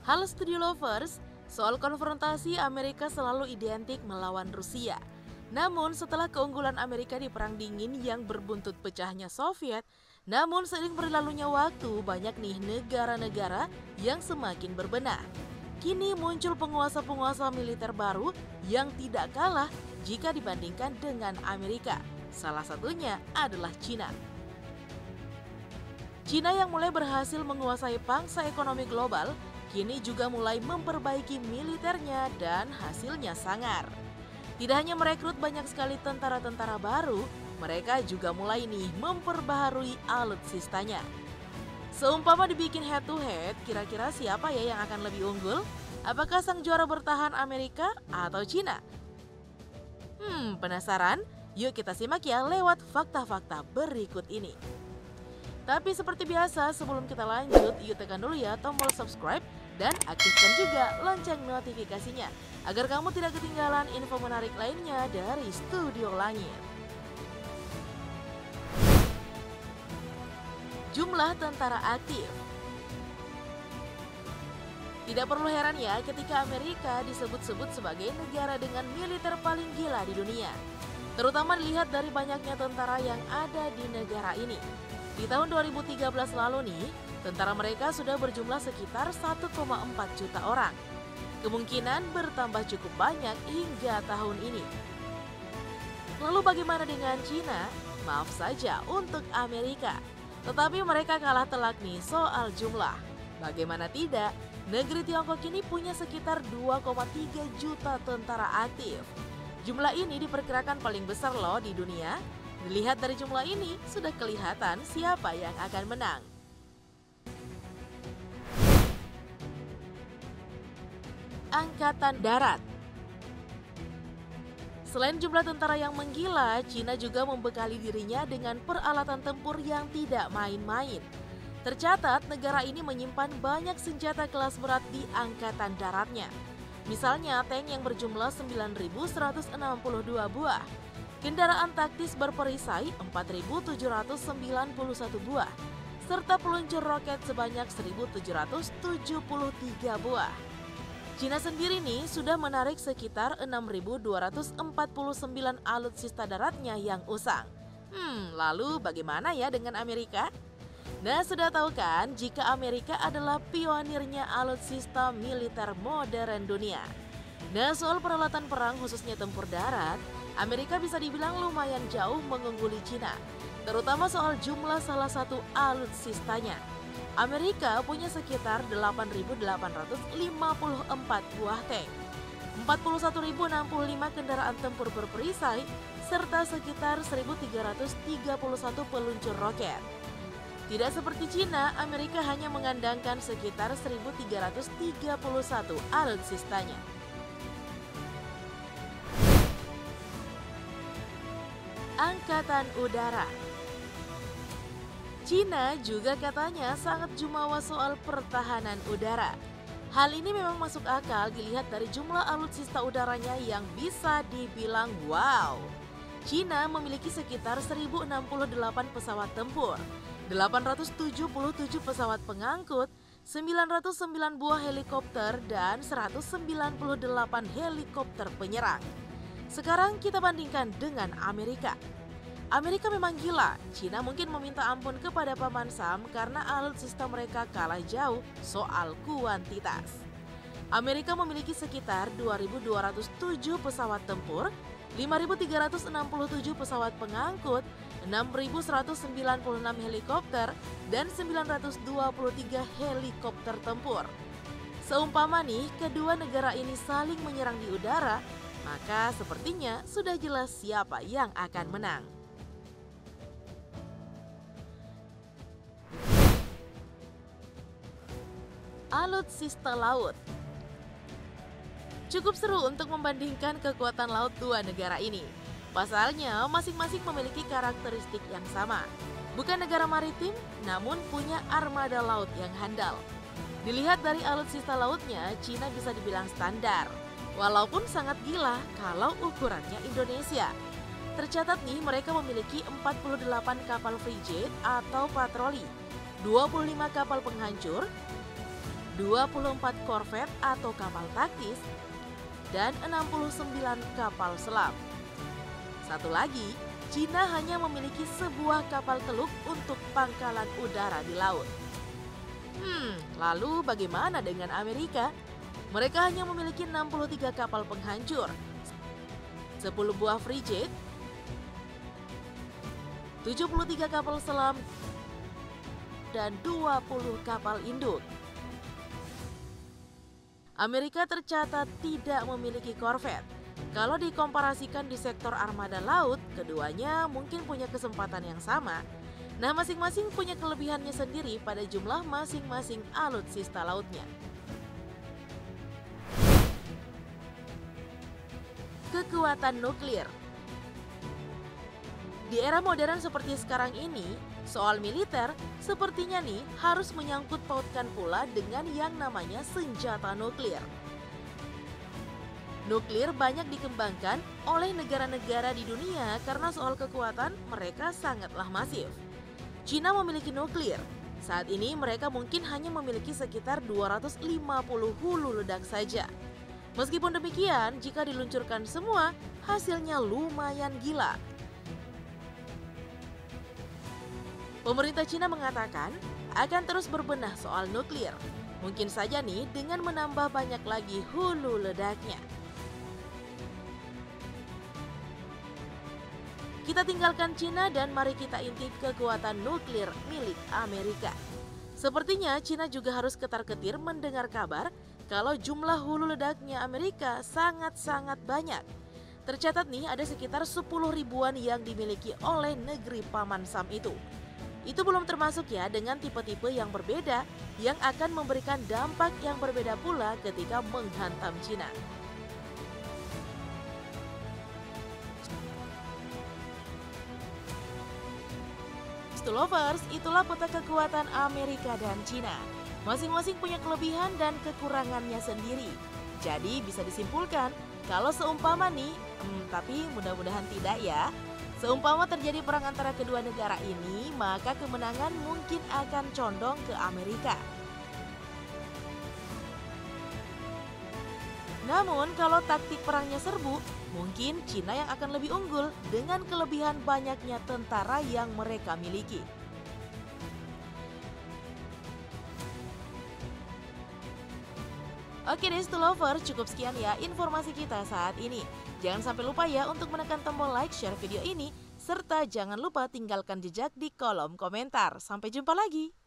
Halo Studio Lovers, soal konfrontasi Amerika selalu identik melawan Rusia. Namun setelah keunggulan Amerika di Perang Dingin yang berbuntut pecahnya Soviet, namun seiring berlalunya waktu banyak nih negara-negara yang semakin berbenah. Kini muncul penguasa-penguasa militer baru yang tidak kalah jika dibandingkan dengan Amerika. Salah satunya adalah Cina. Cina yang mulai berhasil menguasai pangsa ekonomi global, kini juga mulai memperbaiki militernya dan hasilnya sangar. Tidak hanya merekrut banyak sekali tentara-tentara baru, mereka juga mulai nih memperbaharui alutsistanya. Seumpama dibikin head to head, kira-kira siapa ya yang akan lebih unggul? Apakah sang juara bertahan Amerika atau Cina? Penasaran? Yuk kita simak ya lewat fakta-fakta berikut ini. Tapi seperti biasa, sebelum kita lanjut, yuk tekan dulu ya tombol subscribe dan aktifkan juga lonceng notifikasinya agar kamu tidak ketinggalan info menarik lainnya dari Studio Langit. Jumlah tentara aktif. Tidak perlu heran ya ketika Amerika disebut-sebut sebagai negara dengan militer paling gila di dunia. Terutama dilihat dari banyaknya tentara yang ada di negara ini. Di tahun 2013 lalu nih, tentara mereka sudah berjumlah sekitar 1,4 juta orang. Kemungkinan bertambah cukup banyak hingga tahun ini. Lalu bagaimana dengan Cina? Maaf saja untuk Amerika. Tetapi mereka kalah telak nih soal jumlah. Bagaimana tidak, negeri Tiongkok ini punya sekitar 2,3 juta tentara aktif. Jumlah ini diperkirakan paling besar loh di dunia. Dilihat dari jumlah ini, sudah kelihatan siapa yang akan menang. Angkatan Darat. Selain jumlah tentara yang menggila, Cina juga membekali dirinya dengan peralatan tempur yang tidak main-main. Tercatat, negara ini menyimpan banyak senjata kelas berat di angkatan daratnya. Misalnya, tank yang berjumlah 9.162 buah. Kendaraan taktis berperisai 4.791 buah, serta peluncur roket sebanyak 1.773 buah. Cina sendiri nih sudah menarik sekitar 6.249 alutsista daratnya yang usang. Lalu bagaimana ya dengan Amerika? Nah, sudah tahu kan jika Amerika adalah pionirnya alutsista militer modern dunia. Nah, soal peralatan perang khususnya tempur darat, Amerika bisa dibilang lumayan jauh mengungguli Cina, terutama soal jumlah salah satu alutsistanya. Amerika punya sekitar 8.854 buah tank, 41.065 kendaraan tempur berperisai, serta sekitar 1.331 peluncur roket. Tidak seperti Cina, Amerika hanya mengandalkan sekitar 1.331 alutsistanya. Angkatan Udara. Cina juga katanya sangat jumawa soal pertahanan udara. Hal ini memang masuk akal dilihat dari jumlah alutsista udaranya yang bisa dibilang wow. Cina memiliki sekitar 1068 pesawat tempur, 877 pesawat pengangkut, 909 buah helikopter, dan 198 helikopter penyerang. Sekarang kita bandingkan dengan Amerika. Amerika memang gila, Cina mungkin meminta ampun kepada Paman Sam karena alutsista mereka kalah jauh soal kuantitas. Amerika memiliki sekitar 2.207 pesawat tempur, 5.367 pesawat pengangkut, 6.196 helikopter, dan 923 helikopter tempur. Seumpama nih kedua negara ini saling menyerang di udara, maka sepertinya sudah jelas siapa yang akan menang. Alutsista laut. Cukup seru untuk membandingkan kekuatan laut dua negara ini. Pasalnya masing-masing memiliki karakteristik yang sama. Bukan negara maritim, namun punya armada laut yang handal. Dilihat dari alutsista lautnya, Cina bisa dibilang standar. Walaupun sangat gila kalau ukurannya Indonesia. Tercatat nih mereka memiliki 48 kapal frigate atau patroli, 25 kapal penghancur, 24 korvet atau kapal taktis, dan 69 kapal selam. Satu lagi, Cina hanya memiliki sebuah kapal teluk untuk pangkalan udara di laut. Lalu bagaimana dengan Amerika? Mereka hanya memiliki 63 kapal penghancur, 10 buah frigate, 73 kapal selam, dan 20 kapal induk. Amerika tercatat tidak memiliki korvet. Kalau dikomparasikan di sektor armada laut, keduanya mungkin punya kesempatan yang sama. Nah, masing-masing punya kelebihannya sendiri pada jumlah masing-masing alutsista lautnya. Kekuatan nuklir. Di era modern seperti sekarang ini, soal militer sepertinya nih harus menyangkut pautkan pula dengan yang namanya senjata nuklir. Nuklir banyak dikembangkan oleh negara-negara di dunia karena soal kekuatan mereka sangatlah masif. Cina memiliki nuklir. Saat ini mereka mungkin hanya memiliki sekitar 250 hulu ledak saja. Meskipun demikian, jika diluncurkan semua, hasilnya lumayan gila. Pemerintah Cina mengatakan akan terus berbenah soal nuklir. Mungkin saja nih dengan menambah banyak lagi hulu ledaknya. Kita tinggalkan Cina dan mari kita intip kekuatan nuklir milik Amerika. Sepertinya Cina juga harus ketar-ketir mendengar kabar kalau jumlah hulu ledaknya Amerika sangat-sangat banyak. Tercatat nih ada sekitar 10 ribuan yang dimiliki oleh negeri Paman Sam itu. Itu belum termasuk ya dengan tipe-tipe yang berbeda yang akan memberikan dampak yang berbeda pula ketika menghantam Cina. Lovers, itulah peta kekuatan Amerika dan Cina. Masing-masing punya kelebihan dan kekurangannya sendiri. Jadi bisa disimpulkan kalau seumpama nih, tapi mudah-mudahan tidak ya. Seumpama terjadi perang antara kedua negara ini, maka kemenangan mungkin akan condong ke Amerika. Namun kalau taktik perangnya serbu, mungkin Cina yang akan lebih unggul dengan kelebihan banyaknya tentara yang mereka miliki. Oke deh, Lover, cukup sekian ya informasi kita saat ini. Jangan sampai lupa ya untuk menekan tombol like, share video ini, serta jangan lupa tinggalkan jejak di kolom komentar. Sampai jumpa lagi.